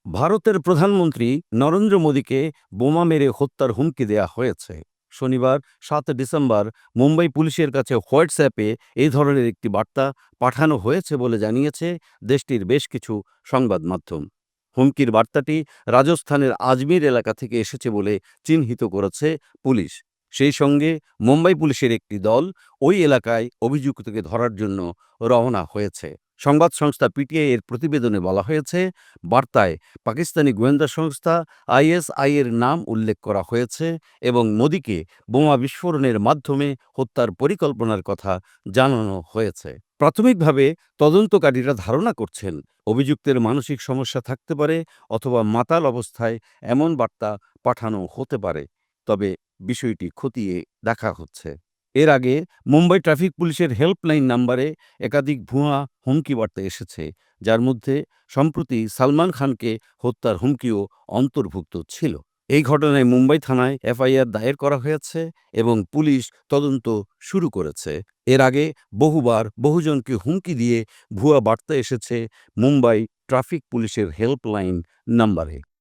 ভারতের প্রধানমন্ত্রী নরেন্দ্র মোদীকে বোমা মেরে হত্যার হুমকি দেয়া হয়েছে। শনিবার ৭ ডিসেম্বর মুম্বাই পুলিশের কাছে হোয়াটসঅ্যাপে এই ধরনের একটি বার্তা পাঠানো হয়েছে বলে জানিয়েছে দেশটির বেশ কিছু সংবাদ মাধ্যম। হুমকির বার্তাটি রাজস্থানের আজমির এলাকা থেকে এসেছে বলে চিহ্নিত করেছে পুলিশ। সেই সঙ্গে মুম্বাই পুলিশের একটি দল ওই এলাকায় অভিযুক্তকে ধরার জন্য রওনা হয়েছে। সংবাদ সংস্থা পিটিআই এর প্রতিবেদনে বলা হয়েছে, বার্তায় পাকিস্তানি গোয়েন্দা সংস্থা আইএসআই এর নাম উল্লেখ করা হয়েছে এবং মোদিকে বোমা বিস্ফোরণের মাধ্যমে হত্যার পরিকল্পনার কথা জানানো হয়েছে। প্রাথমিকভাবে তদন্তকারীরা ধারণা করছেন অভিযুক্তের মানসিক সমস্যা থাকতে পারে অথবা মাতাল অবস্থায় এমন বার্তা পাঠানো হতে পারে, তবে বিষয়টি খতিয়ে দেখা হচ্ছে। এর আগে মুম্বাই ট্রাফিক পুলিশের হেল্পলাইন নম্বরে একাধিক ভুয়া হুমকি বার্তা এসেছে, যার মধ্যে সম্প্রতি সালমান খানকে হত্যার হুমকিও অন্তর্ভুক্ত ছিল। এই ঘটনায় মুম্বাই থানায় এফআইআর দায়ের করা হয়েছে এবং পুলিশ তদন্ত শুরু করেছে। এর আগে বহুবার বহুজনকে হুমকি দিয়ে ভুয়া বার্তা এসেছে মুম্বাই ট্রাফিক পুলিশের হেল্পলাইন নম্বরে।